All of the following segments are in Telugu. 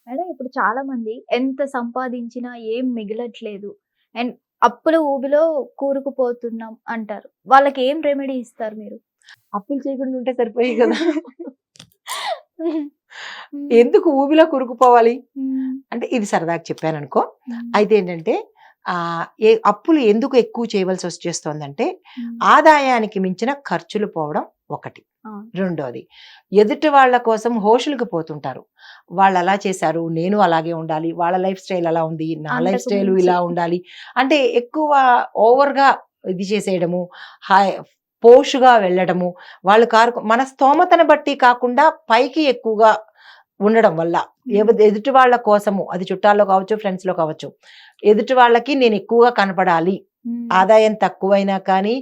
మేడం ఇప్పుడు చాలా మంది ఎంత సంపాదించినా ఏం మిగలట్లేదు. అండ్ అప్పుల ఊబిలో కూరుకుపోతున్నాం అంటారు. వాళ్ళకి ఏం రెమెడీ ఇస్తారు మీరు? అప్పులు చేయకుండా ఉంటే సరిపోయాయి కదా! హ్మ్. ఎందుకు ఊబిలో కూరుకుపోవాలి? హ్మ్. అంటే ఇది సరదాగా చెప్పాననుకో. హ్మ్. అయితే ఏంటంటే అప్పులు ఎందుకు ఎక్కువ చేయవలసి వచ్చేస్తోందంటే, హ్మ్. ఆదాయానికి మించిన ఖర్చులు పోవడం ఒకటి. అవును. రెండోది, ఎదుటి వాళ్ళ కోసం హోషులకి పోతుంటారు. వాళ్ళలా చేశారు, నేను అలాగే ఉండాలి. వాళ్ళ లైఫ్ స్టైల్ అలా ఉంది, నా లైఫ్ అంతకు స్టైలు మించి. ఇలా ఉండాలి. అంటే ఎక్కువ ఓవర్‌గా ఇది చేసేయడము, హాయ్ పోష్‌గా వెళ్ళడము, వాళ్ళు మన స్తోమతను బట్టి కాకుండా పైకి ఎక్కువగా ఉండడం వల్ల హ్మ్. ఎదుటి వాళ్ళ కోసము అది చుట్టాల్లో కావచ్చు, ఫ్రెండ్స్‌లో కావచ్చు. ఎదుటి వాళ్ళకి నేను ఎక్కువగా కనపడాలి. హ్మ్. ఆదాయం తక్కువైనా కానీ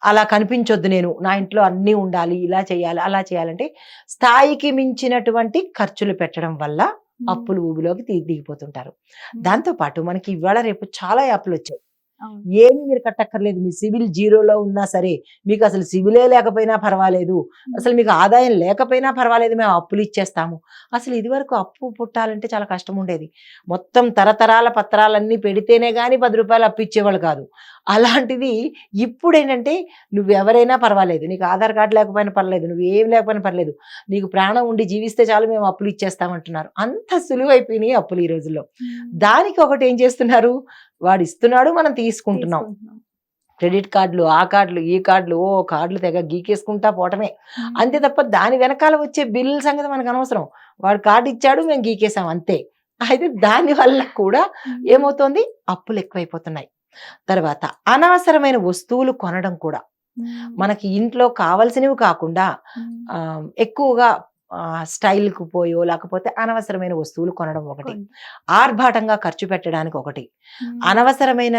అలా కనిపించొద్దు నేను. నా ఇంట్లో అన్నీ ఉండాలి. ఇలా చేయాలి, అలా చేయాలంటే స్థాయికి మించినటువంటి ఖర్చులు పెట్టడం వల్ల హ్మ్. అప్పులు ఊబిలోకి దిగిపోతుంటారు. హ్మ్. దాంతో పాటు మనకి ఇవాళ రేపు చాలా యాప్‌లొచ్చాయి. అవును. ఏమి మీరు కట్టక్కర్లేదు. మీ సిబిల్ జీరోలో ఉన్నా సరే, మీకసలు సిబిలే లేకపోయినా పర్వాలేదు. హ్మ్. అసలు మీకు ఆదాయం లేకపోయినా పర్వాలేదు. మేము అప్పులిచ్చేస్తాము. అసలు ఇదివరకు అప్పు పుట్టాలంటే చాలా కష్టముండేది. మొత్తం తరతరాల పత్రాలన్నీ పెడితేనే గాని రూ. 10 అప్పిచ్చేవాళ్ళు కాదు. అలాంటిది ఇప్పుడేంటంటే నువ్వెవరైనా పర్వాలేదు. నీకు ఆధార్ కార్డ్ లేకపోయినా పర్లేదు. నువ్వేమి లేకపోయినా పర్లేదు. నీకు ప్రాణం ఉండి జీవిస్తే చాలు మేము అప్పులిచ్చేస్తామంటున్నారు. అంత సులువైపోయినాయి అప్పులు ఈ రోజుల్లో. హ్మ్. దానికి ఒకటేం చేస్తున్నారు, వాడిస్తున్నాడు మనం తీసుకుంటున్నాం. తీసుకుంటున్నాం. క్రెడిట్ కార్డులు, ఆ కార్డులు, ఈ కార్డులు కార్డులు తెగ గీకేసుకుంటా పోవటమే. అంతే హ్మ్. తప్ప దాని వెనకాల వచ్చే బిల్లుల సంగతి మనకనవసరం. వాడు కార్డ్ ఇచ్చాడు మేము గీకేసాం అంతే. అయితే దాని వల్ల కూడా హ్మ్. ఏమవుతోంది అప్పులెక్కువైపోతున్నాయి. తర్వాత అనవసరమైన వస్తువులు కొనడం కూడా. హ్మ్. మనకి ఇంట్లో కావాల్సినవి కాకుండా హ్మ్. ఎక్కువగా స్టైల్‌కి పోయో లేకపోతే అనవసరమైన వస్తువులు కొనడం ఒకటి. కొన్ని. ఆర్భాటంగా ఖర్చు పెట్టడానికి ఒకటి. హ్మ్. అనవసరమైన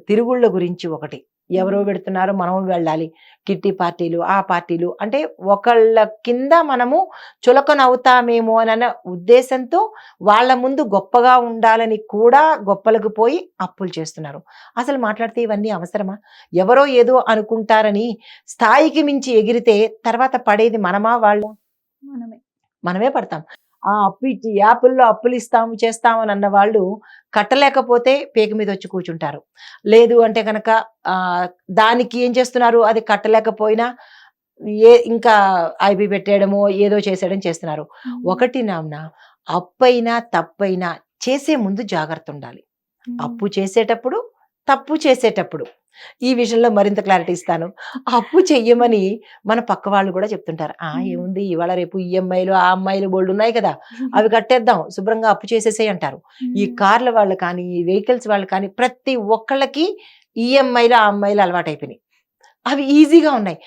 తిరుగుళ్ళ గురించి ఒకటి. ఎవరో హ్మ్. వెడుతున్నారు మనము వెళ్ళాలి. కిట్టి పార్టీలు, ఆ పార్టీలు అంటే ఒకళ్ళ కింద మనము చులకనవుతామేమో అనన్న ఉద్దేశంతో వాళ్ళ ముందు గొప్పగా ఉండాలని కూడా గొప్పలకు పోయి అప్పులు చేస్తున్నారు. అసలు మాట్లాడితే ఇవన్నీ అవసరమా? ఎవరో ఏదో అనుకుంటారని స్థాయికి మించి ఎగిరితే తర్వాత పడేది మనమా? వాళ్ళా? మనమే. మనమే పడతాం. ఆ అప్పు ఇచ్చి యాపుల్లో అప్పులిస్తాము, చేస్తాము అని అన్న వాళ్ళు కట్టలేకపోతే పేక మీద వచ్చి కూర్చుంటారు. లేదు అంటే గనక ఆహ్, దానికి ఏం చేస్తున్నారు? అది కట్టలేకపోయినా ఇంకా ఐబీ పెట్టేయడమో, ఏదో చేసేయడం చేస్తున్నారు. హ్మ్. ఒకటి నామ్న అప్పైనా, తప్పైనా చేసే ముందు జాగ్రత్తుండాలి. హ్మ్. అప్పు చేసేటప్పుడు, తప్పు చేసేటప్పుడు. ఈ విషయంలో మరింత క్లారిటీ ఇస్తాను. అప్పు హ్మ్. చెయ్యమని మన పక్క వాళ్ళు గూడా చెప్తుంటారు. హ్మ్. ఏముంది ఇవాళ రేపు ఈఎంఐలు, ఆ అమ్మాయిలు బోలెడున్నాయి కదా! అవి కట్టేద్దాం. శుభ్రంగా అప్పు చేసేసేయి అంటారు. ఈ హ్మ్. కార్ల వాళ్ళు కానీ, ఈ వెహికల్స్ వాళ్ళు కానీ ప్రతి ఒక్కళ్ళకి ఈఎంఐలు, ఆ అమ్మాయిలు అలవాటైపోయినాయి. అవి ఈజీగా ఉన్నాయి.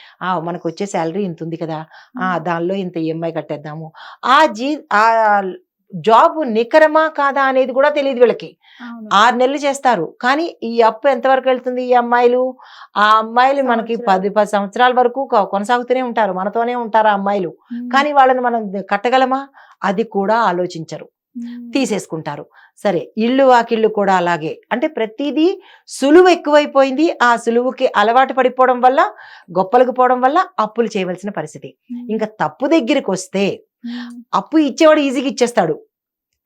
మనకొచ్చే సాలరీ ఇంతుంది కదా! హ్మ్. దానిలో ఇంత ఈఎంఐ కట్టేద్దాము. ఆ జీ ఆహ్, జాబు నికరమా? కాదా? అనేది కూడా తెలీదు వీళ్ళకి. అవును. 6 నెలలు చేస్తారు. కానీ ఈ అప్పు ఎంతవరకెళ్తుంది ఈ అమ్మాయిలు? ఆ అమ్మాయిలు మనకి సంవత్సరాలు. 10 సంవత్సరాల వరకు కొనసాగుతూనే ఉంటారు. మనతోనే ఉంటారు ఆ అమ్మాయిలు. హ్మ్. కానీ వాళ్ళని మనం కట్టగలమా? అది కూడా ఆలోచించరు. హ్మ్. తీసేసుకుంటారు. సరే ఇల్లు, వాకిళ్ళు కూడా అలాగే. అంటే ప్రతీదీ సులువు ఎక్కువైపోయింది. ఆ సులువుకి అలవాటు పడిపోవడం వల్ల, గొప్పలకు పోవడం వల్ల అప్పులు చేయవలసిన పరిస్థితి. హ్మ్. ఇంక తప్పు దగ్గరికొస్తే హ్మ్. అప్పు ఇచ్చేవాడు ఈజీగా ఇచ్చేస్తాడు.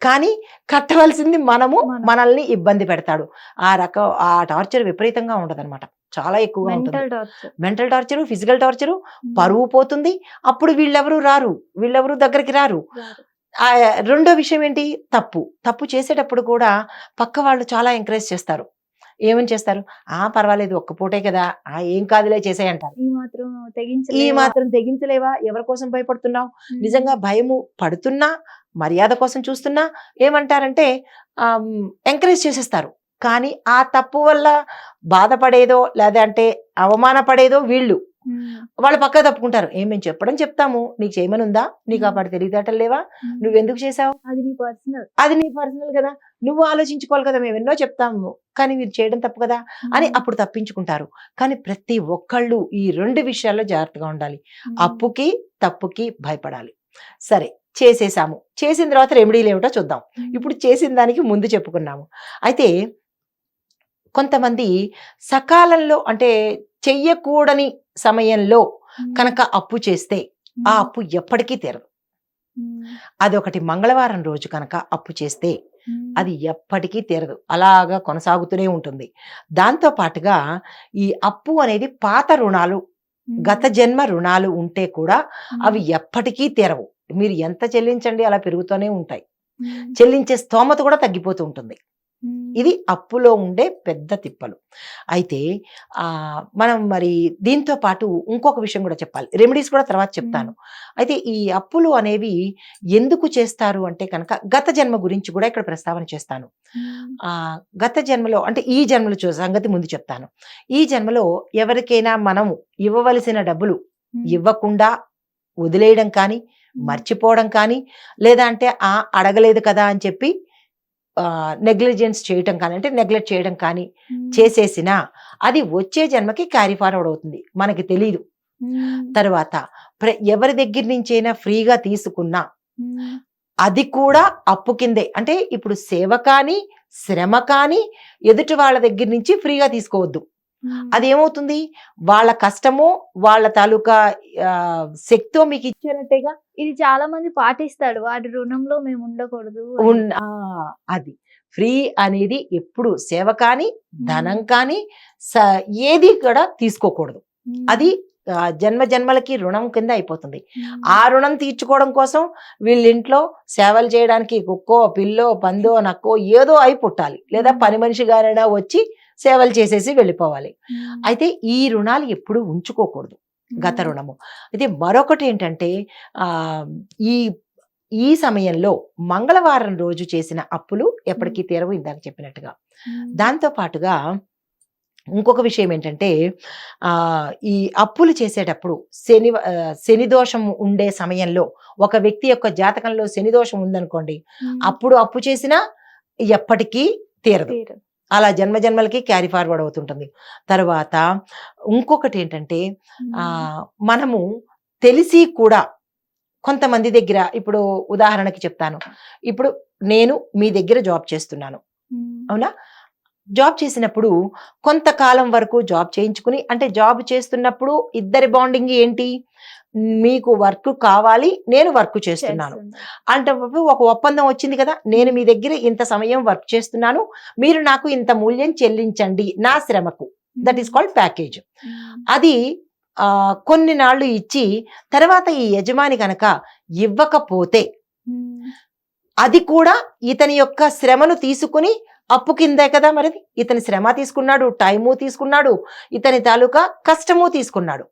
కానీ కట్టవలసింది మనము, మనం. మనల్ని ఇబ్బంది పెడతాడు. ఆ టార్చర్ విపరీతంగా ఉంటదనమాట. చాలా ఎక్కువగా ఉంటుంది. Mental torture. Mental torture, physical torture, హ్మ్. పరువు పోతుంది. అప్పుడు వీళ్ళెవరు రారు. వీళ్ళెవరు దగ్గరికి రారు. రారు. రెండో విషయం ఏంటి? తప్పు. తప్పు చేసేటప్పుడు కూడా పక్క వాళ్ళు చాలా ఎంకరేజ్ చేస్తారు. ఏమని చేస్తారు? పర్వాలేదు ఒక్క పూటే కదా! ఏం కాదులే చేసేయంటారు. ఈ మాత్రం ఈ తెగించలేవా? మాత్రం తెగించలేవా? ఎవరి కోసం భయపడుతున్నావు? హ్మ్. నిజంగా భయము పడుతున్నా, మర్యాద కోసం చూస్తున్నా ఏమంటారంటే ఎంకరేజ్ చేసేస్తారు. కానీ ఆ తప్పు వల్ల బాధపడేదో, లేదంటే అవమానపడేదో వీళ్ళు. హ్మ్. వాళ్ళు పక్కకు తప్పుకుంటారు. మేము చెప్పడం చెప్తాము. నీకు చేయమనుందా? నీకు ఆ హ్మ్. పాటి తెలివితేటలు లేవా? హ్మ్. నువ్వెందుకు చేశావు? అది నీ పర్సనల్. అది నీ పర్సనల్ కదా! నువ్వు ఆలోచించుకోవాలి కదా! మేమెన్నో చెప్తాము. కానీ మీరు చేయడం తప్పు కదా! అని హ్మ్. అప్పుడు తప్పించుకుంటారు. కానీ ప్రతి ఒక్కళ్ళు ఈ 2 విషయాల్లో జాగ్రత్తగా ఉండాలి. హ్మ్. అప్పుకి, తప్పుకి భయపడాలి. సరే చేసేసాము. చేసిన తర్వాత రెమెడీలేమిటో చూద్దాం. హ్మ్. ఇప్పుడు చేసిన దానికి ముందు చెప్పుకున్నాము. అయితే కొంతమంది సకాలంలో అంటే చెయ్యకూడని సమయంలో హ్మ్. కనుక అప్పు చేస్తే, ఆ హ్మ్. అప్పు ఎప్పటికీ తీరదు. అదొకటి మంగళవారం రోజు కనుక అప్పు చేస్తే అది ఎప్పటికీ తీరదు, అలాగా కొనసాగుతూనే ఉంటుంది. దాంతో పాటుగా ఈ అప్పు అనేది పాత రుణాలు, గత జన్మ రుణాలు ఉంటే కూడా అవి ఎప్పటికీ తీరవు. మీరు ఎంత చెల్లించండి అలా పెరుగుతూనే ఉంటాయి. చెల్లించే స్తోమత కూడా తగ్గిపోతూ ఉంటుంది. ఇది అప్పులో ఉండే పెద్ద తిప్పలు. అయితే మనం మరి దీంతో పాటు ఇంకొక విషయం కూడా చెప్పాలి, రెమెడీస్ కూడా తర్వాత చెప్తాను. అయితే ఈ అప్పులు అనేవి ఎందుకు చేస్తారు అంటే కనుక గత జన్మ గురించి కూడా ఇక్కడ ప్రస్తావన చేస్తాను. గత జన్మలో అంటే ఈ జన్మలో సంగతి ముందు చెప్తాను. ఈ జన్మలో ఎవరికైనా మనము ఇవ్వవలసిన డబ్బులు ఇవ్వకుండా వదిలేయడం కానీ, మర్చిపోవడం కానీ, లేదా అంటే అడగలేదు కదా అని చెప్పి నెగ్లిజెన్స్ చేయటం కానీ, అంటే నెగ్లెక్ట్ చేయడం కానీ చేసేసినా అది వచ్చే జన్మకి క్యారీ ఫార్వర్డ్ అవుతుంది, మనకి తెలియదు. తర్వాత ఎవరి దగ్గర నుంచైనా ఫ్రీగా తీసుకున్నా అది కూడా అప్పు కిందే. అంటే ఇప్పుడు సేవ కానీ శ్రమ కానీ ఎదుటి వాళ్ళ దగ్గర నుంచి ఫ్రీగా తీసుకోవద్దు. అదేమవుతుంది, వాళ్ళ కష్టమో వాళ్ళ తాలూకా శక్తో మీకు ఇచ్చారంటేగా. ఇది చాలా మంది పాటిస్తాడు, వాడి రుణంలో మేము ఉండకూడదు. అది ఫ్రీ అనేది ఎప్పుడు సేవ కానీ ధనం కానీ ఏది కూడా తీసుకోకూడదు. అది జన్మ జన్మలకి రుణం కింద అయిపోతుంది. ఆ రుణం తీర్చుకోవడం కోసం వీళ్ళింట్లో సేవలు చేయడానికి కుక్కో పిల్లో పందో నక్కో ఏదో అయి పుట్టాలి, లేదా పని మనిషి గారైనా వచ్చి సేవలు చేసేసి వెళ్ళిపోవాలి. అయితే ఈ రుణాలు ఎప్పుడు ఉంచుకోకూడదు, గత రుణము. అయితే మరొకటి ఏంటంటే ఈ ఈ సమయంలో మంగళవారం రోజు చేసిన అప్పులు ఎప్పటికీ తీరవు, ఇందాక చెప్పినట్టుగా. దాంతో పాటుగా ఇంకొక విషయం ఏంటంటే ఈ అప్పులు చేసేటప్పుడు శని దోషం ఉండే సమయంలో ఒక వ్యక్తి యొక్క జాతకంలో శని దోషం ఉందనుకోండి, అప్పుడు అప్పు చేసినా ఎప్పటికీ తీరదు, అలా జన్మ జన్మలకి క్యారీ ఫార్వర్డ్ అవుతుంటుంది. తర్వాత ఇంకొకటి ఏంటంటే మనము తెలిసి కూడా కొంతమంది దగ్గర, ఇప్పుడు ఉదాహరణకి చెప్తాను, ఇప్పుడు నేను మీ దగ్గర జాబ్ చేస్తున్నాను, అవునా? జాబ్ చేసినప్పుడు కొంతకాలం వరకు జాబ్ చేయించుకుని, అంటే జాబ్ చేస్తున్నప్పుడు ఇద్దరి బాండింగ్ ఏంటి, మీకు వర్క్ కావాలి, నేను వర్క్ చేస్తున్నాను అంటే ఒక ఒప్పందం వచ్చింది కదా, నేను మీ దగ్గర ఇంత సమయం వర్క్ చేస్తున్నాను, మీరు నాకు ఇంత మూల్యం చెల్లించండి నా శ్రమకు, దట్ ఈస్ కాల్డ్ ప్యాకేజ్. అది కొన్ని నాళ్ళు ఇచ్చి తర్వాత ఈ యజమాని కనుక ఇవ్వకపోతే అది కూడా ఇతని యొక్క శ్రమను తీసుకుని అప్పు కిందే కదా, మరి ఇతని శ్రమ తీసుకున్నాడు, టైము తీసుకున్నాడు, ఇతని తాలూకా కష్టము తీసుకున్నాడు,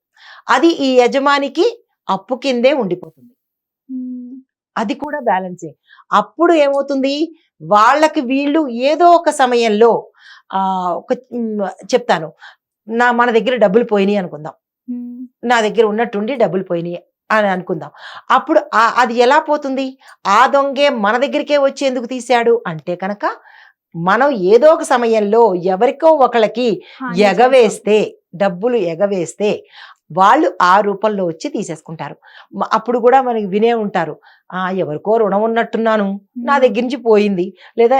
అది ఈ యజమానికి అప్పు కిందే ఉండిపోతుంది. అది కూడా బ్యాలెన్సే. అప్పుడు ఏమవుతుంది, వాళ్ళకి వీళ్ళు ఏదో ఒక సమయంలో చెప్తాను, మన దగ్గర డబ్బులు పోయినాయి అనుకుందాం, నా దగ్గర ఉన్నట్టుండి డబ్బులు పోయినాయి అని అనుకుందాం. అప్పుడు అది ఎలా పోతుంది, ఆ దొంగే మన దగ్గరికే వచ్చి ఎందుకు తీశాడు అంటే కనుక మనం ఏదో ఒక సమయంలో ఎవరికో ఒకళ్ళకి ఎగవేస్తే, డబ్బులు ఎగవేస్తే వాళ్ళు ఆ రూపంలో వచ్చి తీసేసుకుంటారు. అప్పుడు కూడా మనకి వినే ఉంటారు, ఎవరికో రుణం ఉన్నట్టున్నాను, నా దగ్గర నుంచి పోయింది, లేదా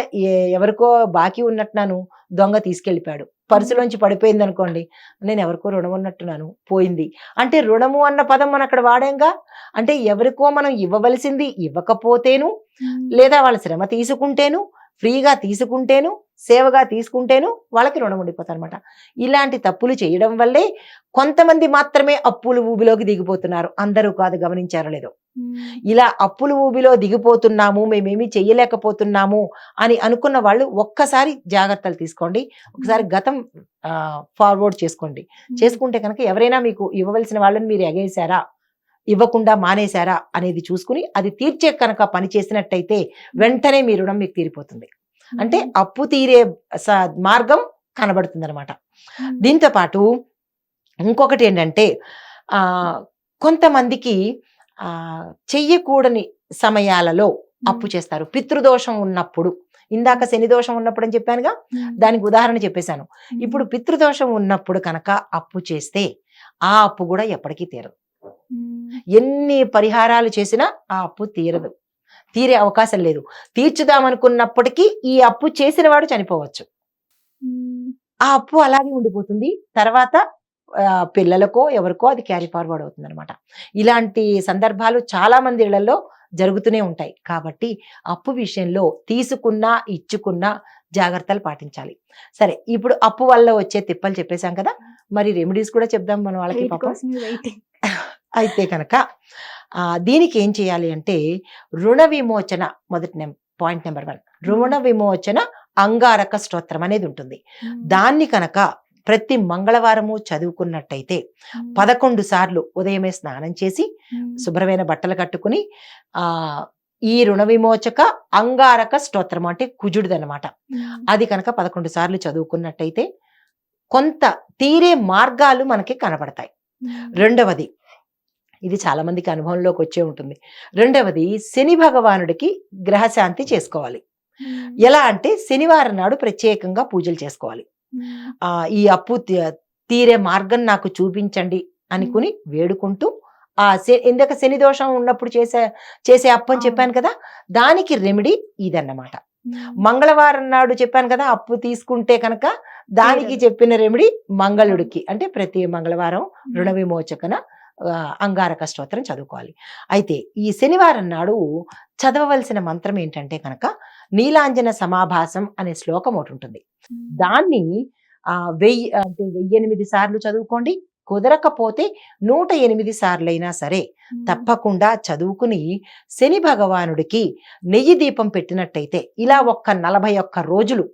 ఎవరికో బాకీ ఉన్నట్టున్నాను, దొంగ తీసుకెళ్ళిపోయాడు, పర్సులోంచి పడిపోయింది అనుకోండి, నేను ఎవరికో రుణం ఉన్నట్టున్నాను, పోయింది. అంటే రుణము అన్న పదం మనం అక్కడ వాడాంగా, అంటే ఎవరికో మనం ఇవ్వవలసింది ఇవ్వకపోతేను, లేదా వాళ్ళ శ్రమ తీసుకుంటేను, ఫ్రీగా తీసుకుంటేను, సేవగా తీసుకుంటేను వాళ్ళకి రుణం ఉండిపోతారు అనమాట. ఇలాంటి తప్పులు చేయడం వల్లే కొంతమంది మాత్రమే అప్పులు ఊబిలోకి దిగిపోతున్నారు, అందరూ కాదు, గమనించారో లేదో. ఇలా అప్పులు ఊబిలో దిగిపోతున్నాము, మేమేమీ చెయ్యలేకపోతున్నాము అని అనుకున్న వాళ్ళు ఒక్కసారి జాగ్రత్తలు తీసుకోండి, ఒకసారి గతం ఫార్వర్డ్ చేసుకోండి. చేసుకుంటే కనుక ఎవరైనా మీకు ఇవ్వవలసిన వాళ్ళని మీరు ఎగేశారా, ఇవ్వకుండా మానేశారా అనేది చూసుకుని అది తీర్చే కనుక పని చేసినట్టయితే వెంటనే మీ రుణం మీకు తీరిపోతుంది. అంటే అప్పు తీరే మార్గం కనబడుతుంది అనమాట. దీంతో పాటు ఇంకొకటి ఏంటంటే కొంతమందికి చెయ్యకూడని సమయాలలో అప్పు చేస్తారు. పితృదోషం ఉన్నప్పుడు, ఇందాక శని దోషం ఉన్నప్పుడు అని చెప్పానుగా, దానికి ఉదాహరణ చెప్పేశాను. ఇప్పుడు పితృదోషం ఉన్నప్పుడు కనుక అప్పు చేస్తే ఆ అప్పు కూడా ఎప్పటికీ తీరదు. ఎన్ని పరిహారాలు చేసినా ఆ అప్పు తీరదు, తీరే అవకాశం లేదు. తీర్చుదామనుకున్నప్పటికీ ఈ అప్పు చేసిన వాడు చనిపోవచ్చు, ఆ అప్పు అలాగే ఉండిపోతుంది. తర్వాత పిల్లలకో ఎవరికో అది క్యారీ ఫార్వర్డ్ అవుతుంది అనమాట. ఇలాంటి సందర్భాలు చాలా మంది ఇళ్లలో జరుగుతూనే ఉంటాయి. కాబట్టి అప్పు విషయంలో తీసుకున్నా ఇచ్చుకున్నా జాగ్రత్తలు పాటించాలి. సరే, ఇప్పుడు అప్పు వల్ల వచ్చే తిప్పలు చెప్పేశాం కదా, మరి రెమెడీస్ కూడా చెప్దాం మనం వాళ్ళకి వీటి పాపం. కోసమే వెయిటింగ్. అయితే కనుక దీనికి ఏం చేయాలి అంటే రుణ విమోచన, పాయింట్ నెంబర్ 1, రుణ విమోచన అంగారక స్తోత్రం అనేది ఉంటుంది. దాన్ని కనుక ప్రతి మంగళవారము చదువుకున్నట్టయితే 11 సార్లు ఉదయమే స్నానం చేసి శుభ్రమైన బట్టలు కట్టుకుని ఈ రుణ విమోచక అంగారక స్తోత్రం అంటే కుజుడిదనమాట, అది కనుక 11 సార్లు చదువుకున్నట్టయితే కొంత తీరే మార్గాలు మనకి కనబడతాయి. రెండవది, ఇది చాలా మందికి అనుభవంలోకి వచ్చే ఉంటుంది. రెండవది, శని భగవానుడికి గ్రహశాంతి చేసుకోవాలి. ఎలా అంటే శనివారం నాడు ప్రత్యేకంగా పూజలు చేసుకోవాలి. ఈ అప్పు తీరే మార్గం నాకు చూపించండి అనుకుని వేడుకుంటూ ఇందాక శని దోషం ఉన్నప్పుడు చేసే అప్పు అని చెప్పాను కదా, దానికి రెమెడీ ఇదన్నమాట. మంగళవారం నాడు చెప్పాను కదా అప్పు తీసుకుంటే కనుక దానికి చెప్పిన రెమెడీ మంగళుడికి, అంటే ప్రతి మంగళవారం రుణ విమోచకన అంగారక స్తోత్రం చదువుకోవాలి. అయితే ఈ శనివారం నాడు చదవవలసిన మంత్రం ఏంటంటే కనుక నీలాంజన సమాభాసం అనే శ్లోకం ఒకటి ఉంటుంది. దాన్ని 1008 సార్లు చదువుకోండి. కుదరకపోతే 108 సార్లైనా సరే తప్పకుండా చదువుకుని శని భగవానుడికి నెయ్యి దీపం పెట్టినట్టయితే ఇలా 41 రోజులు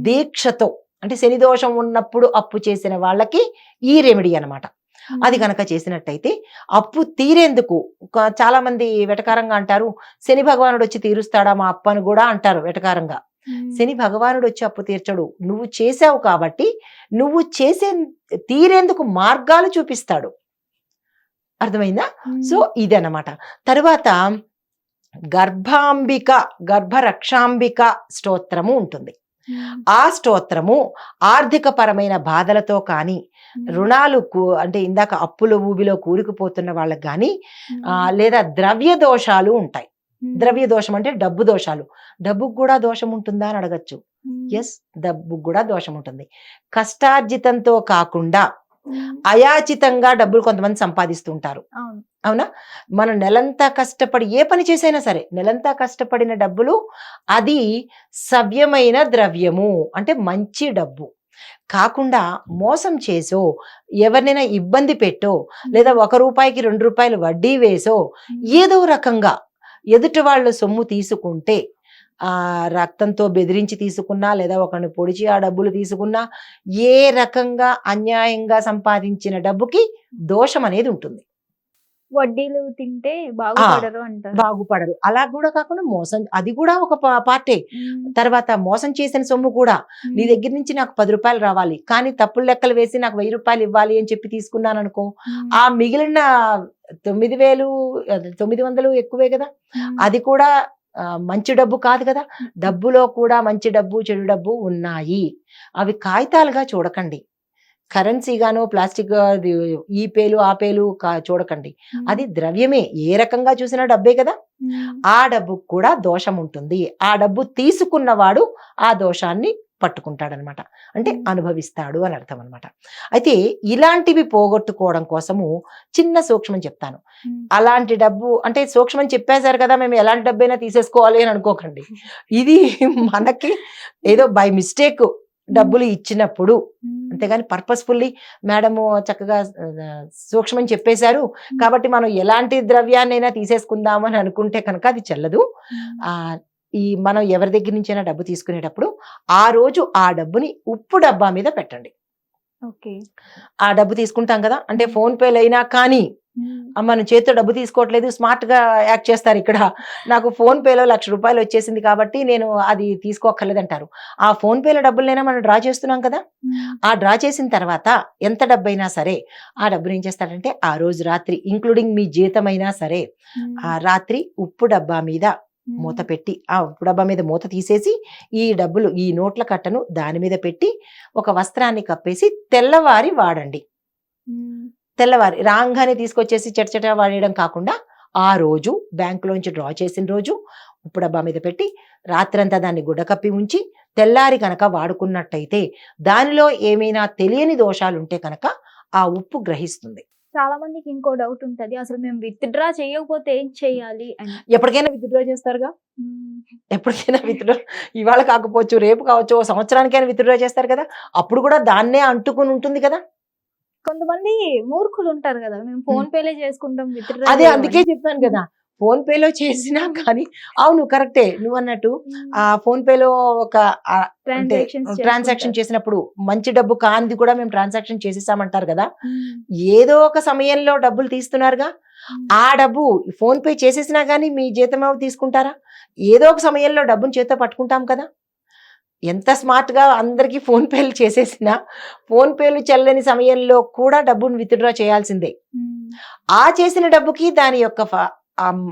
దీక్షతో, అంటే శని దోషం ఉన్నప్పుడు అప్పు చేసిన వాళ్ళకి ఈ రెమెడీ అన్నమాట. అది కనుక చేసినట్టయితే అప్పు తీరేందుకు, చాలా మంది వెటకారంగా అంటారు శని భగవానుడు వచ్చి తీరుస్తాడా మా అప్పు అని కూడా అంటారు వెటకారంగా. శని భగవానుడు వచ్చి అప్పు తీర్చడు, నువ్వు చేసావు కాబట్టి నువ్వు తీరేందుకు మార్గాలు చూపిస్తాడు. అర్థమైందా? సో ఇదన్నమాట. తరువాత గర్భరక్షాంబిక స్తోత్రము ఉంటుంది. ఆ స్తోత్రము ఆర్థిక పరమైన బాధలతో కానీ, రుణాలు అంటే ఇందాక అప్పుల ఊబిలో కూరుకుపోతున్న వాళ్ళకి కానీ, లేదా ద్రవ్య దోషాలు ఉంటాయి. ద్రవ్య దోషం అంటే డబ్బు దోషాలు. డబ్బుకు కూడా దోషం ఉంటుందా అని అడగచ్చు. ఎస్, డబ్బుకు కూడా దోషం ఉంటుంది. కష్టార్జితంతో కాకుండా అయాచితంగా డబ్బులు కొంతమంది సంపాదిస్తుంటారు. అవునా? మనం నెలంతా కష్టపడి ఏ పని చేసైనా సరే నెలంతా కష్టపడిన డబ్బులు అది సవ్యమైన ద్రవ్యము, అంటే మంచి డబ్బు కాకుండా మోసం చేసో, ఎవరినైనా ఇబ్బంది పెట్టో, లేదా 1 రూపాయికి 2 రూపాయలు వడ్డీ వేసో, ఏదో రకంగా ఎదుటి వాళ్ళ సొమ్ము తీసుకుంటే, రక్తంతో బెదిరించి తీసుకున్నా, లేదా ఒకరిని పొడిచి ఆ డబ్బులు తీసుకున్నా, ఏ రకంగా అన్యాయంగా సంపాదించిన డబ్బుకి దోషం అనేది ఉంటుంది. వడ్డీలు తింటే బాగుపడరు అంటారు. బాగుపడరు. అలా కూడా కాకుండా మోసం, అది కూడా ఒక పార్టే. తర్వాత మోసం చేసిన సొమ్ము కూడా, నీ దగ్గర నుంచి నాకు 10 రూపాయలు రావాలి కానీ తప్పులు లెక్కలు వేసి నాకు 1000 రూపాయలు ఇవ్వాలి అని చెప్పి తీసుకున్నాను అనుకో, ఆ మిగిలిన 9,900 ఎక్కువే కదా, అది కూడా మంచి డబ్బు కాదు కదా. డబ్బులో కూడా మంచి డబ్బు చెడు డబ్బు ఉన్నాయి. అవి కాగితాలుగా చూడకండి, కరెన్సీగానో ప్లాస్టిక్ ఈ పేలు ఆ పేలు చూడకండి. అది ద్రవ్యమే, ఏ రకంగా చూసినా డబ్బే కదా. ఆ డబ్బుకు కూడా దోషం ఉంటుంది. ఆ డబ్బు తీసుకున్నవాడు ఆ దోషాన్ని పట్టుకుంటాడనమాట, అంటే అనుభవిస్తాడు అని అర్థం అనమాట. అయితే ఇలాంటివి పోగొట్టుకోవడం కోసము చిన్న సూక్ష్మం చెప్తాను. అలాంటి డబ్బు అంటే సూక్ష్మం చెప్పేశారు కదా మేము ఎలాంటి డబ్బైనా తీసేసుకోవాలి అని అనుకోకండి. ఇది మనకి ఏదో బై మిస్టేక్ డబ్బులు ఇచ్చినప్పుడు, అంతేగాని పర్పస్ఫుల్లీ మేడము చక్కగా సూక్ష్మం చెప్పేశారు కాబట్టి మనం ఎలాంటి ద్రవ్యాన్నైనా తీసేసుకుందాము అని అనుకుంటే కనుక అది చెల్లదు. మనం ఎవరి దగ్గర నుంచైనా డబ్బు తీసుకునేటప్పుడు ఆ రోజు ఆ డబ్బుని ఉప్పు డబ్బా మీద పెట్టండి. ఆ డబ్బు తీసుకుంటాం కదా, అంటే ఫోన్ పేలు అయినా కానీ మనం చేతితో డబ్బు తీసుకోవట్లేదు, స్మార్ట్ గా యాక్ట్ చేస్తారు. ఇక్కడ నాకు ఫోన్ పేలో 1,00,000 రూపాయలు వచ్చేసింది కాబట్టి నేను అది తీసుకోక్కర్లేదు అంటారు. ఆ ఫోన్ పేలో డబ్బులైనా మనం డ్రా చేస్తున్నాం కదా, ఆ డ్రా చేసిన తర్వాత ఎంత డబ్బైనా సరే ఆ డబ్బుని ఏం చేస్తాడంటే ఆ రోజు రాత్రి, ఇంక్లూడింగ్ మీ జీతం అయినా సరే, ఆ రాత్రి ఉప్పు డబ్బా మీద మూత పెట్టి, ఆ ఉప్పు డబ్బా మీద మూత తీసేసి ఈ డబ్బులు, ఈ నోట్ల కట్టను దాని మీద పెట్టి ఒక వస్త్రాన్ని కప్పేసి తెల్లవారి వాడండి. తెల్లవారి రాంగానే తీసుకొచ్చేసి చెట్చట వాడేయడం కాకుండా ఆ రోజు బ్యాంకులోంచి డ్రా చేసిన రోజు ఉప్పు డబ్బా మీద పెట్టి రాత్రంతా దాన్ని గుడ్డ కప్పి ఉంచి తెల్లారి కనుక వాడుకున్నట్టయితే దానిలో ఏమైనా తెలియని దోషాలు ఉంటే కనుక ఆ ఉప్పు గ్రహిస్తుంది. చాలా మందికి ఇంకో డౌట్ ఉంటది. అసలు మేము విత్‌డ్రా చేయకపోతే ఏం చేయాలి అని. ఎప్పటికైనా విత్‌డ్రా చేస్తారుగా. హ్మ్. ఎప్పటికైనా విత్‌డ్రా ఇవాళ కాకపోవచ్చు, రేపు కావచ్చు, ఓ సంవత్సరానికైనా విత్‌డ్రా చేస్తారు కదా! అప్పుడు కూడా దాన్నే అంటుకొని ఉంటుంది కదా! కొంతమంది మూర్ఖులుంటారు గదా! మేము హ్మ్. ఫోన్ పేలే చేసుకుంటాం విత్‌డ్రా అదే అందుకే చేయమని. చెప్పాను కదా! ఫోన్‌పేలో చేసినా కానీ అవును కరెక్టే. నువ్వన్నట్టు హ్మ్. ఫోన్‌పేలో ఒక అంటే ట్రాన్సాక్షన్స్ ట్రాన్సాక్షన్ చేసుకుంటారు. చేసినప్పుడు మంచి డబ్బు కానిది కూడా మేము ట్రాన్సాక్షన్ చేసేసామంటారు కదా! హ్మ్. ఏదో ఒక సమయంలో డబ్బులు తీస్తున్నారుగా. హ్మ్. ఆ డబ్బు ఫోన్‌పే చేసేసినా గానీ మీ జీతమేమో తీసుకుంటారా? ఏదో ఒక సమయంలో డబ్బుని చేత్తో పట్టుకుంటాం కదా! ఎంత స్మార్ట్‌గా అందరికీ ఫోన్‌పేలు చేసేసినా, ఫోన్‌పేలు చెల్లని సమయంలో కూడా డబ్బును విత్‌డ్రా చేయాల్సిందే. హ్మ్. ఆ చేసిన డబ్బుకి దాని యొక్క ఆహ్,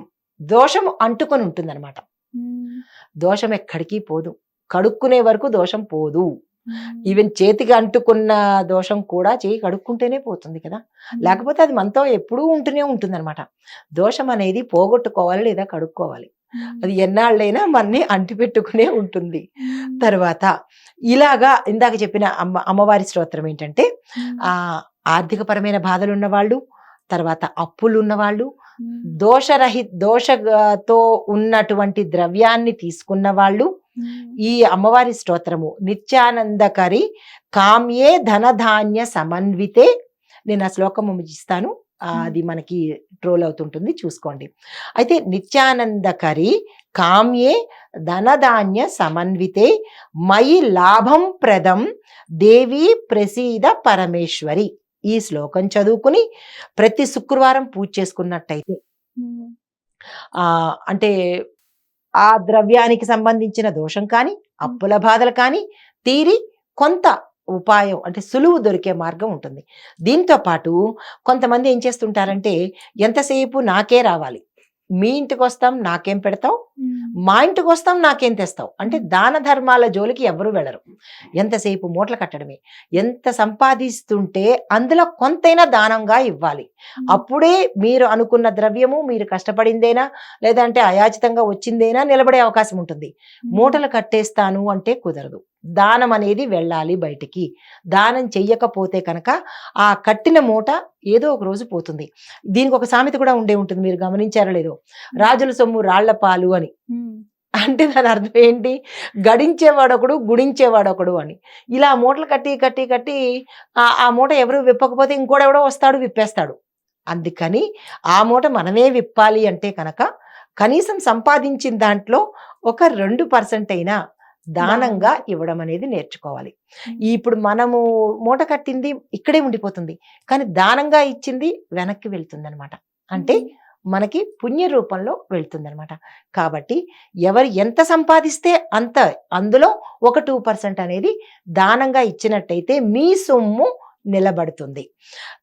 దోషం అంటుకొని ఉంటుందన్నమాట. హ్మ్. దోషం ఎక్కడికి పోదు. కడుక్కునే వరకు దోషం పోదు. హ్మ్. ఈవెన్ చేతికి అంటుకున్న దోషం కూడా చెయ్యి కడుక్కుంటేనే పోతుంది కదా! హ్మ్. లేకపోతే అది మనతో ఎప్పుడూ ఉంటూనే ఉంటుందన్నమాట. దోషం అనేది పోగొట్టుకోవాలి లేదా కడుక్కోవాలి. హ్మ్. అది ఎన్నాళ్ళైనా మనని అంటిపెట్టుకునే ఉంటుంది. హ్మ్. తర్వాత ఇలాగా ఇందాక చెప్పిన అమ్మవారి స్తోత్రం ఏంటంటే హ్మ్. ఆర్థికపరమైన బాధలున్నవాళ్ళు, తర్వాత అప్పులున్నవాళ్ళు, హ్మ్. దోషతో ఉన్నటువంటి ద్రవ్యాన్ని తీసుకున్న వాళ్ళు హ్మ్. ఈ అమ్మవారి స్తోత్రము నిత్యానందకరి కామ్యే ధనధాన్య సమన్వితే నేను ఆ శ్లోకము ఇస్తాను. అది మనకి ట్రోల్ అవుతుంటుంది చూసుకోండి. అయితే నిత్యానందకరి కామ్యే ధనధాన్య సమన్వితే మయి లాభం ప్రదం దేవి ప్రసీద పరమేశ్వరి. ఈ శ్లోకం చదువుకుని ప్రతి శుక్రవారం పూజ చేసుకున్నట్టయితే హ్మ్. అంటే ఆ ద్రవ్యానికి సంబంధించిన దోషం కానీ, హ్మ్. అప్పుల బాధలు కానీ తీరి కొంత ఉపాయం అంటే సులువు దొరికే మార్గం ఉంటుంది. దీంతో పాటు కొంతమంది ఏం చేస్తుంటారంటే ఎంతసేపు నాకే రావాలి. మీ ఇంటికొస్తాం నాకేం పెడతావు? హ్మ్. మా ఇంటికొస్తాం నాకేం తెస్తావు? అంటే దాన ధర్మాల జోలికి ఎవ్వరు వెళ్ళరు. ఎంతసేపు మూటలు కట్టడమే. ఎంత సంపాదిస్తుంటే అందులో కొంతైనా దానంగా ఇవ్వాలి. హ్మ్. అప్పుడే మీరు అనుకున్న ద్రవ్యము మీరు కష్టపడిందేనా లేదంటే అయాచితంగా వచ్చిందేనా నిలబడే అవకాశం ఉంటుంది. మూటలు కట్టేస్తాను అంటే కుదరదు. దానం అనేది వెళ్ళాలి బయటికి. దానం చెయ్యకపోతే కనుక ఆ కట్టిన మూట ఏదో ఒక రోజు పోతుంది. దీనికి ఒక సామెత కూడా ఉండే ఉంటుంది. మీరు గమనించారో లేదో. రాజుల సొమ్ము రాళ్ల పాలు అని. హ్మ్. అంటే దాని అర్థం ఏంటి? గడించేవాడొకడు, గుడించేవాడొకడు అని. ఇలా మూటలు కట్టి, కట్టి, కట్టి ఆ మూట ఎవరు విప్పకపోతే ఇంకోడెవడో వస్తాడు విప్పేస్తాడు. అందుకని ఆ మూట మనమే విప్పాలి అంటే కనుక కనీసం సంపాదించిన దాంట్లో ఒక 2% అయినా దానంగా దానంగా. ఇవ్వడం అనేది నేర్చుకోవాలి. హ్మ్. ఇప్పుడు మనము మూట కట్టింది ఇక్కడే ఉండిపోతుంది. కానీ దానంగా ఇచ్చింది వెనక్కి వెళ్తుందనమాట. అంటే హ్మ్. మనకి పుణ్య రూపంలో వెళ్తుందనమాట. కాబట్టి ఎవరు ఎంత సంపాదిస్తే అంత అందులో ఒక 2% అనేది దానంగా ఇచ్చినట్టయితే మీ సొమ్ము నిలబడుతుంది.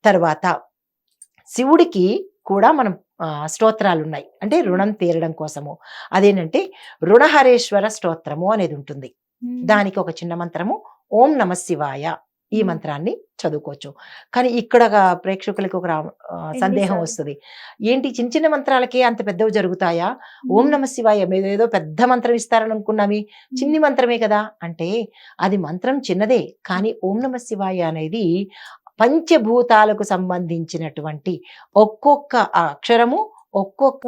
తర్వాత శివుడికి కూడా మనం స్తోత్రాలున్నాయి. అంటే రుణం తీరడం కోసము. అదేంటంటే రుణహరేశ్వర స్తోత్రము అనేది ఉంటుంది. హ్మ్. దానికి ఒక చిన్న మంత్రము ఓం నమఃశివాయ ఈ హ్మ్. మంత్రాన్ని చదువుకోవచ్చు. కానీ ఇక్కడ ప్రేక్షకులకి ఒక ఎన్ని సందేహం సార్లు? వస్తది. ఏంటి చిన్న చిన్న మంత్రాలకే అంత పెద్దవి జరుగుతాయా? ఓం హ్మ్. నమఃశివాయ మీరేదో పెద్ద మంత్రం ఇస్తారని అనుకున్నామే. హ్మ్. చిన్ని మంత్రమే కదా! అంటే అది మంత్రం చిన్నదే. కానీ ఓం నమఃశివాయ అనేది పంచభూతాలకు సంబంధించినటువంటి ఒక్కొక్క అక్షరము ఒక్కొక్క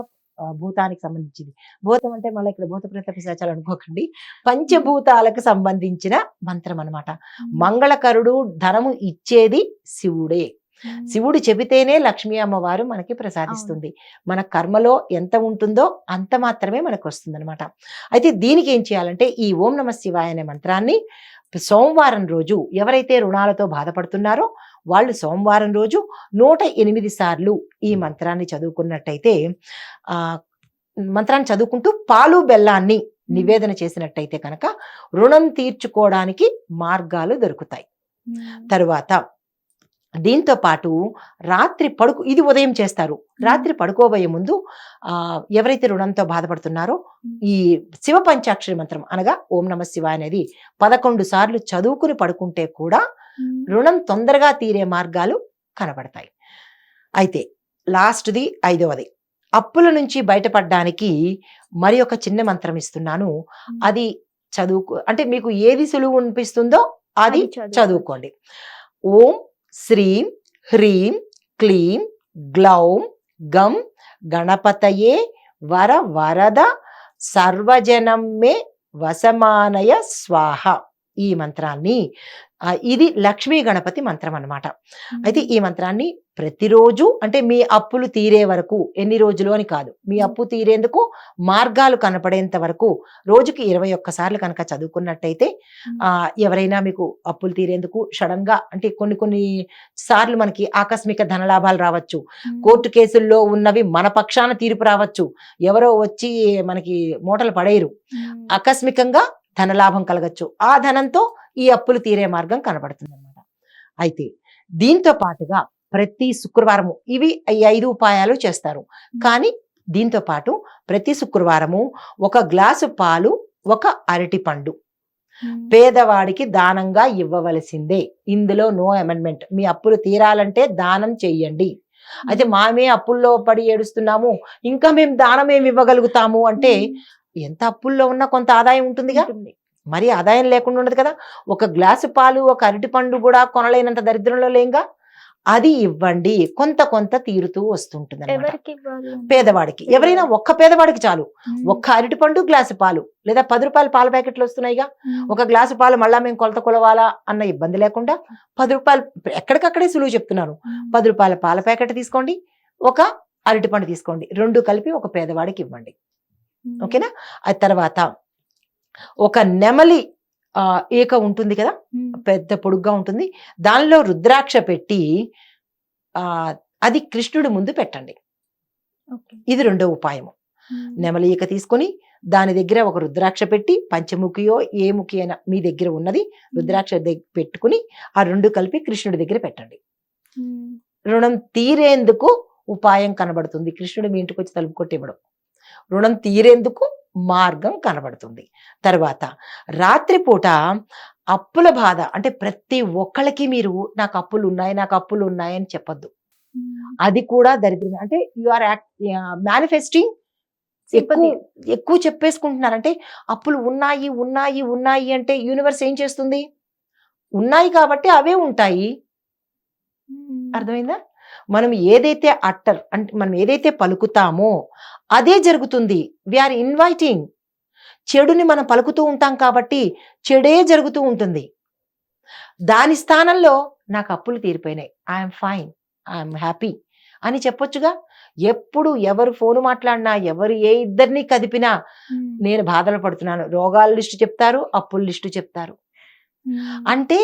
భూతానికి సంబంధించింది. భూతం అంటే మళ్ళీ ఇక్కడ భూత ప్రేత పిశాచాలు అనుకోకండి. పంచభూతాలకు సంబంధించిన మంత్రం అన్నమాట. హ్మ్. మంగళకరుడు ధనము ఇచ్చేది శివుడే. హ్మ్. శివుడు చెబితేనే లక్ష్మీ అమ్మవారు మనకి అవును. ప్రసాదిస్తుంది. మన కర్మలో ఎంత ఉంటుందో అంత మాత్రమే మనకు వస్తుందన్నమాట. అయితే దీనికి ఏం చేయాలంటే ఈ ఓం నమః శివాయ అనే మంత్రాన్ని సోమవారం రోజు ఎవరైతే రుణాలతో బాధపడుతున్నారో వాళ్ళు సోమవారం రోజు 108 సార్లు ఈ మంత్రాన్ని చదువుకున్నట్టయితే ఆ మంత్రాన్ని చదువుకుంటూ పాలు బెల్లాన్ని హ్మ్. నివేదన చేసినట్టయితే కనుక రుణం తీర్చుకోవడానికి మార్గాలు దొరుకుతాయి. హ్మ్. తరువాత దీంతో పాటు ఇది ఉదయం చేస్తారు. హ్మ్. రాత్రి పడుకోబోయే ముందు ఎవరైతే రుణంతో బాధపడుతున్నారో హ్మ్. ఈ శివ పంచాక్షరి మంత్రం అనగా ఓం నమః శివాయ అనేది 11 సార్లు చదువుకుని పడుకుంటే కూడా హ్మ్. రుణం తొందరగా తీరే మార్గాలు కనబడతాయి. అయితే లాస్ట్‌ది ఐదవది. అప్పుల నుంచి బయటపడ్డానికి మరి ఒక చిన్న మంత్రం ఇస్తున్నాను. హ్మ్. అది అంటే మీకు ఏది సులువు అనిపిస్తుందో అది అది చదువుకోవచ్చు. చదువుకోండి. ఓం శ్రీం హ్రీం క్లీం గ్లౌం గం గణపతయే వర వరద సర్వజనం మే వసమానయ స్వాహ. ఈ మంత్రాన్ని ఇది లక్ష్మీ గణపతి మంత్రం అన్నమాట. అయితే ఈ మంత్రాన్ని ప్రతిరోజు, అంటే మీ అప్పులు తీరే వరకు, ఎన్ని రోజులు అని కాదు, మీ అప్పు తీరేందుకు మార్గాలు కనపడేంత వరకు రోజుకి 21 సార్లు కనుక చదువుకున్నట్టయితే ఎవరైనా మీకు అప్పులు తీరేందుకు సడన్ గా, అంటే కొన్ని సార్లు మనకి ఆకస్మిక ధనలాభాలు రావచ్చు, కోర్టు కేసుల్లో ఉన్నవి మన పక్షాన తీర్పు రావచ్చు, ఎవరో వచ్చి మనకి మూటలు పడేయరు, ఆకస్మికంగా ధనలాభం కలగచ్చు, ఆ ధనంతో ఈ అప్పులు తీరే మార్గం కనబడుతుంది అనమాట. అయితే దీంతో పాటుగా ప్రతి శుక్రవారము ఇవి 5 ఉపాయాలు చేస్తారు. కానీ దీంతో పాటు ప్రతి శుక్రవారము 1 గ్లాసు పాలు, 1 అరటి పండు పేదవాడికి దానంగా ఇవ్వవలసిందే. ఇందులో నో అమెండ్మెంట్. మీ అప్పులు తీరాలంటే దానం చెయ్యండి. అయితే మామే అప్పుల్లో పడి ఏడుస్తున్నాము, ఇంకా మేము దానం ఏమి ఇవ్వగలుగుతాము అంటే, ఎంత అప్పుల్లో ఉన్నా కొంత ఆదాయం ఉంటుందిగా, మరి ఆదాయం లేకుండా ఉండదు కదా. 1 గ్లాసు పాలు, 1 అరటి పండు కూడా కొనలేనంత దరిద్రంలో లేంగా, అది ఇవ్వండి. కొంత తీరుతూ వస్తుంటుంది అన్నమాట. పేదవాడికి, ఎవరైనా ఒక్క పేదవాడికి చాలు. 1 అరటి పండు, గ్లాసు పాలు, లేదా 10 రూపాయల పాల ప్యాకెట్లు వస్తున్నాయిగా, 1 గ్లాసు పాలు మళ్ళా మేము కొలత కొలవాలా అన్న ఇబ్బంది లేకుండా 10 రూపాయలు, ఎక్కడికక్కడే సులువు చెప్తున్నాను, 10 రూపాయల పాల ప్యాకెట్ తీసుకోండి, 1 అరటి పండు తీసుకోండి, 2 కలిపి 1 పేదవాడికి ఇవ్వండి. ఓకేనా. ఆ తర్వాత 1 నెమలి ఈక ఉంటుంది కదా, పెద్ద పొడుగ్గా ఉంటుంది, దానిలో రుద్రాక్ష పెట్టి అది కృష్ణుడి ముందు పెట్టండి. ఇది 2వ ఉపాయము. నెమలి ఈక తీసుకొని దాని దగ్గర 1 రుద్రాక్ష పెట్టి, పంచముఖియో ఏ ముఖి అయినా మీ దగ్గర ఉన్నది రుద్రాక్ష పెట్టుకుని ఆ 2 కలిపి కృష్ణుడి దగ్గర పెట్టండి. రుణం తీరేందుకు ఉపాయం కనబడుతుంది. కృష్ణుడు మీ ఇంటికి వచ్చి తలుపు కొట్టి ఇవ్వడం, రుణం తీరేందుకు మార్గం కనబడుతుంది. తర్వాత రాత్రిపూట అప్పుల బాధ, అంటే ప్రతి ఒక్కళ్ళకి మీరు నాకు అప్పులు ఉన్నాయి అని చెప్పొద్దు. అది కూడా దరిద్రమే. అంటే యు ఆర్ మేనిఫెస్టింగ్, ఎక్కువ చెప్పేసుకుంటున్నారంటే అప్పులు ఉన్నాయి అంటే యూనివర్స్ ఏం చేస్తుంది, ఉన్నాయి కాబట్టి అవే ఉంటాయి. అర్థమైందా. మనం ఏదైతే అంటే మనం ఏదైతే పలుకుతామో అదే జరుగుతుంది. We are inviting. చెడుని మనం పలుకుతూ ఉంటాం కాబట్టి చెడే జరుగుతూ ఉంటుంది. దాని స్థానంలో నాకు అప్పులు తీరిపోయినాయి, ఐఎమ్ ఫైన్, ఐఎమ్ హ్యాపీ అని చెప్పొచ్చుగా. ఎప్పుడు ఎవరు ఫోన్ మాట్లాడినా, ఎవరు ఏ ఇద్దరిని కదిపినా నేను బాధలు పడుతున్నాను, రోగాల లిస్టు చెప్తారు, అప్పుల లిస్టు చెప్తారు. అంటే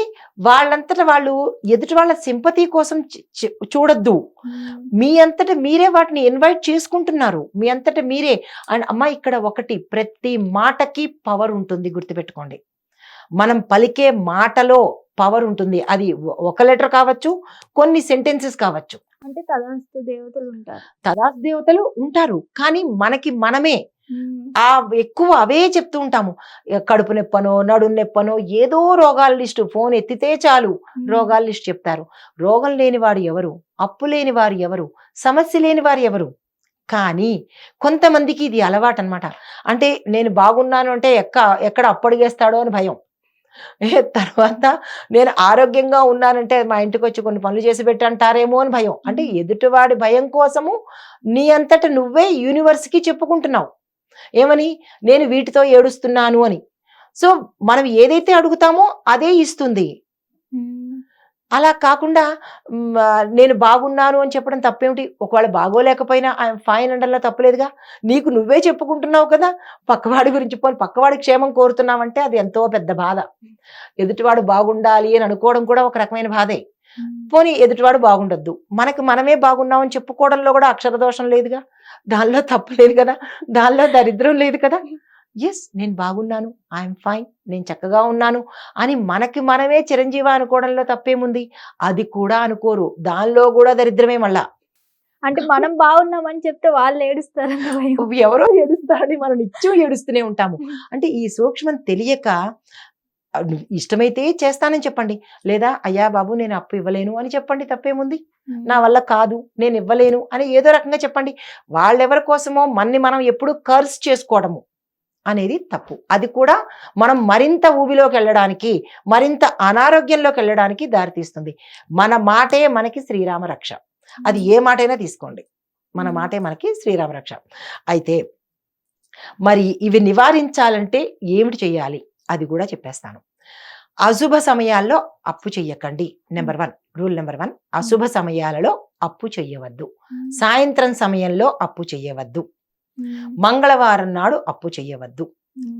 వాళ్ళంతట వాళ్ళు ఎదుటి వాళ్ళ సింపతి కోసం చూడొద్దు, మీ అంతట మీరే వాటిని ఇన్వైట్ చేసుకుంటున్నారు, మీ అంతట మీరే. అండ్ అమ్మ, ఇక్కడ ఒకటి, ప్రతి మాటకి పవర్ ఉంటుంది, గుర్తుపెట్టుకోండి. మనం పలికే మాటలో పవర్ ఉంటుంది. అది 1 లెటర్ కావచ్చు, కొన్ని సెంటెన్సెస్ కావచ్చు. అంటే తదాస్తు దేవతలు ఉంటారు, కానీ మనకి మనమే ఎక్కువ అవే చెప్తూ ఉంటాము. కడుపు నొప్పనో, నడు నొప్పనో, ఏదో రోగాల లిస్టు, ఫోన్ ఎత్తితే చాలు రోగాల లిస్ట్ చెప్తారు. రోగం లేని వారు ఎవరు, అప్పు లేని వారు ఎవరు, సమస్య లేని వారు ఎవరు? కానీ కొంతమందికి ఇది అలవాటు అనమాట. అంటే నేను బాగున్నాను అంటే ఎక్కడ అప్పడిగేస్తాడో అని భయం, తర్వాత నేను ఆరోగ్యంగా ఉన్నానంటే మా ఇంటికి వచ్చి కొన్ని పనులు చేసి పెట్టంటారేమో అని భయం. అంటే ఎదుటివాడి భయం కోసము నీ అంతట నువ్వే యూనివర్స్కి చెప్పుకుంటున్నావు. ఏమని, నేను వీటితో ఏడుస్తున్నాను అని. సో మనం ఏదైతే అడుగుతామో అదే ఇస్తుంది. అలా కాకుండా నేను బాగున్నాను అని చెప్పడం తప్పేమిటి? ఒకవేళ బాగోలేకపోయినా ఐఎమ్ ఫైన్ అనడంలో తప్పలేదుగా. నీకు నువ్వే చెప్పుకుంటున్నావు కదా. పక్కవాడి గురించి, పోని పక్కవాడి క్షేమం కోరుతున్నావంటే అది ఎంతో పెద్ద బాధ. ఎదుటివాడు బాగుండాలి అని అనుకోవడం కూడా ఒక రకమైన బాధే. పోనీ ఎదుటివాడు బాగుండొద్దు, మనకి మనమే బాగున్నామని చెప్పుకోవడంలో కూడా అక్షర దోషం లేదుగా, దానిలో తప్పు లేదు కదా, దానిలో దరిద్రం లేదు కదా. ఎస్, నేను బాగున్నాను, ఐఎమ్ ఫైన్, నేను చక్కగా ఉన్నాను అని మనకి మనమే చిరంజీవి అనుకోవడంలో తప్పేముంది? అది కూడా అనుకోరు, దానిలో కూడా దరిద్రమే. మళ్ళా అంటే మనం బాగున్నామని చెప్తే వాళ్ళు ఏడుస్తారని, ఎవరో ఏడుస్తారని మనం నిత్యం ఏడుస్తూనే ఉంటాము. అంటే ఈ సూక్ష్మం తెలియక ఇష్టమైతే చేస్తానని చెప్పండి, లేదా అయ్యా బాబు నేను అప్పు ఇవ్వలేను అని చెప్పండి, తప్పేముంది? నా వల్ల కాదు, నేను ఇవ్వలేను అని ఏదో రకంగా చెప్పండి. వాళ్ళెవరి కోసమో మనం ఎప్పుడు కర్స్ చేసుకోవడము అనేది తప్పు. అది కూడా మనం మరింత ఊబిలోకి వెళ్ళడానికి, మరింత అనారోగ్యంలోకి వెళ్ళడానికి దారితీస్తుంది. మన మాటే మనకి శ్రీరామ రక్ష. అది ఏ మాటైనా తీసుకోండి, మన మాటే మనకి శ్రీరామ రక్ష. అయితే మరి ఇవి నివారించాలంటే ఏమిటి చేయాలి అది కూడా చెప్పేస్తాను. అశుభ సమయాల్లో అప్పు చెయ్యకండి. రూల్ నెంబర్ 1, అశుభ సమయాలలో అప్పు చెయ్యవద్దు. సాయంత్రం సమయంలో అప్పు చెయ్యవద్దు. మంగళవారం నాడు అప్పు చెయ్యవద్దు.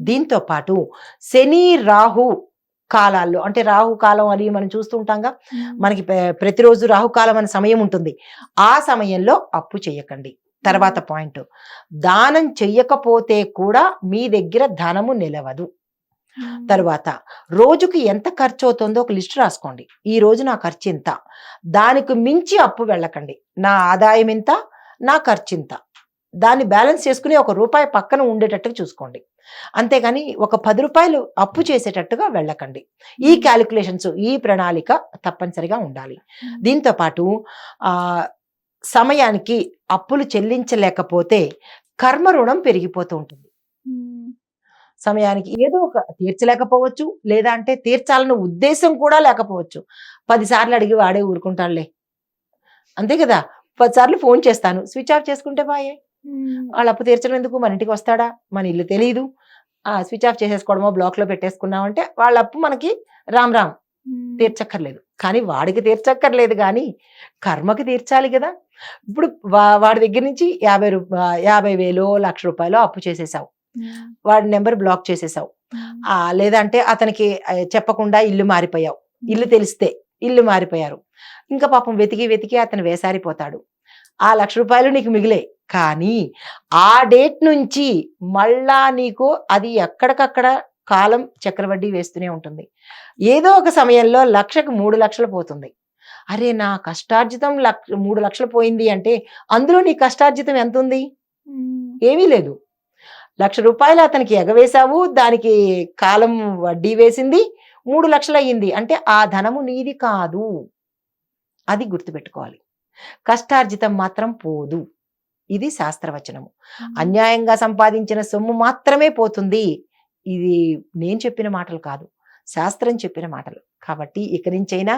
దీంతో పాటు శని రాహు కాలాల్లో, అంటే రాహు కాలం అని మనం చూస్తుంటాంగా, మనకి ప్రతిరోజు రాహుకాలం అనే సమయం ఉంటుంది, ఆ సమయంలో అప్పు చెయ్యకండి. తర్వాత పాయింట్, దానం చెయ్యకపోతే కూడా మీ దగ్గర ధనము నిలవదు. తరువాత రోజుకి ఎంత ఖర్చు అవుతుందో ఒక లిస్ట్ రాసుకోండి. ఈ రోజు నా ఖర్చు ఇంత, దానికి మించి అప్పు వెళ్ళకండి. నా ఆదాయం ఇంత, నా ఖర్చు ఇంత, దాన్ని బ్యాలెన్స్ చేసుకుని ₹1 పక్కన ఉండేటట్టుగా చూసుకోండి. అంతేగాని ఒక ₹10 అప్పు చేసేటట్టుగా వెళ్ళకండి. ఈ క్యాలిక్యులేషన్స్, ఈ ప్రణాళిక తప్పనిసరిగా ఉండాలి. దీంతో పాటు సమయానికి అప్పులు చెల్లించలేకపోతే కర్మ రుణం పెరిగిపోతూ ఉంటుంది. సమయానికి ఏదో ఒక తీర్చలేకపోవచ్చు, లేదా అంటే తీర్చాలన్న ఉద్దేశం కూడా లేకపోవచ్చు. 10 సార్లు అడిగి వాడే ఊరుకుంటాడులే, అంతే కదా. 10 సార్లు ఫోన్ చేస్తాను, స్విచ్ ఆఫ్ చేసుకుంటే బాయే. వాళ్ళ అప్పు తీర్చడం ఎందుకు, మన ఇంటికి వస్తాడా, మన ఇల్లు తెలియదు, స్విచ్ ఆఫ్ చేసేసుకోవడమో బ్లాక్ లో పెట్టేసుకున్నామంటే వాళ్ళ అప్పు మనకి రామ్ రామ్ తీర్చక్కర్లేదు. కానీ వాడికి తీర్చక్కర్లేదు, కానీ కర్మకి తీర్చాలి కదా. ఇప్పుడు వాడి దగ్గర నుంచి 50,000 ₹1,00,000 అప్పు చేసేసావు, వాడి నెంబర్ బ్లాక్ చేసేసావు, లేదంటే అతనికి చెప్పకుండా ఇల్లు మారిపోయావు, ఇల్లు తెలిస్తే ఇల్లు మారిపోయారు, ఇంకా పాపం వెతికి వెతికి అతను వేసారిపోతాడు. ఆ ₹1,00,000 నీకు మిగిలే, కానీ ఆ డేట్ నుంచి మళ్ళా నీకు అది ఎక్కడికక్కడ కాలం చక్రవడ్డీ వేస్తూనే ఉంటుంది. ఏదో ఒక సమయంలో 1,00,000కి 3,00,000 పోతుంది. అరే నా కష్టార్జితం 3,00,000 పోయింది అంటే అందులో నీ కష్టార్జితం ఎంత ఉంది, ఏమీ లేదు. ₹1,00,000 అతనికి ఎగవేశావు, దానికి కాలం వడ్డీ వేసింది, 3,00,000 అయ్యింది అంటే ఆ ధనము నీది కాదు. అది గుర్తుపెట్టుకోవాలి. కష్టార్జితం మాత్రం పోదు, ఇది శాస్త్రవచనము. అన్యాయంగా సంపాదించిన సొమ్ము మాత్రమే పోతుంది. ఇది నేను చెప్పిన మాటలు కాదు, శాస్త్రం చెప్పిన మాటలు. కాబట్టి ఇక నుంచైనా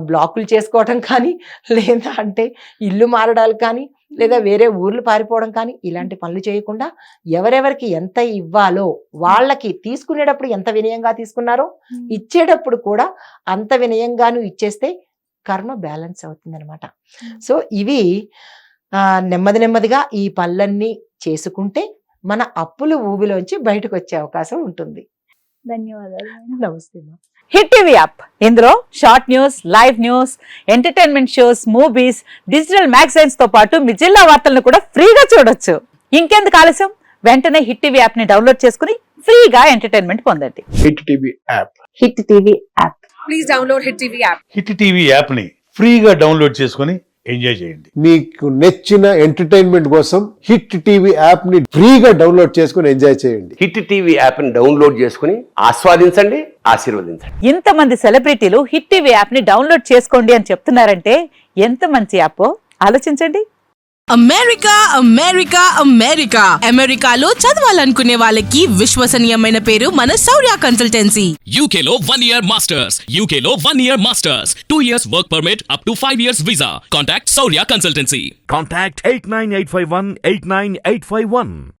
బ్లాకులు చేసుకోవటం కానీ, లేదా అంటే ఇల్లు మారడాలు కానీ, లేదా వేరే ఊర్లు పారిపోవడం కానీ, ఇలాంటి పనులు చేయకుండా ఎవరెవరికి ఎంత ఇవ్వాలో వాళ్ళకి తీసుకునేటప్పుడు ఎంత వినయంగా తీసుకున్నారో ఇచ్చేటప్పుడు కూడా అంత వినయంగాను ఇచ్చేస్తే కర్మ బ్యాలెన్స్ అవుతుంది అనమాట. సో ఇవి నెమ్మది నెమ్మదిగా ఈ పనులన్నీ చేసుకుంటే మన అప్పుల ఊబిలోంచి బయటకు వచ్చే అవకాశం ఉంటుంది. ధన్యవాదాలు. నమస్తే. హిట్ టీవీ యాప్, ఇందులో short news, live news, entertainment shows, movies, digital magazines తో పాటు మీ జిల్లా వార్తలను కూడా ఫ్రీగా చూడొచ్చు. ఇంకెందుకు ఆలస్యం, వెంటనే హిట్ టీవీ యాప్ ని డౌన్లోడ్ చేసుకుని ఫ్రీగా ఎంటర్టైన్మెంట్ పొందండి. Hit TV app. Hit TV app. Please download hit TV app. Hit TV app ని ఫ్రీగా డౌన్లోడ్ చేసుకుని ఎంజాయ్ చేయండి. మీకు నచ్చిన ఎంటర్టైన్మెంట్ కోసం హిట్ టీవీ యాప్ ని ఫ్రీగా డౌన్లోడ్ చేసుకుని ఎంజాయ్ చేయండి. హిట్ టీవీ యాప్ ని డౌన్లోడ్ చేసుకుని ఆస్వాదించండి, ఆశీర్వదించండి. ఇంతమంది సెలబ్రిటీలు హిట్ టీవీ యాప్ ని డౌన్లోడ్ చేసుకోండి అని చెప్తున్నారంటే ఎంత మంచి యాప్ ఆలోచించండి. అమెరికా అమెరికా అమెరికా అమెరికాలో చదవాలనుకునే వాళ్ళకి విశ్వసనీయమైన పేరు మన శౌర్య కన్సల్టెన్సీ. UK లో 1 year masters. UK లో 1 year masters. 2 years work permit up to 5 years visa. Contact Saurya Consultancy. Contact 89851 89851.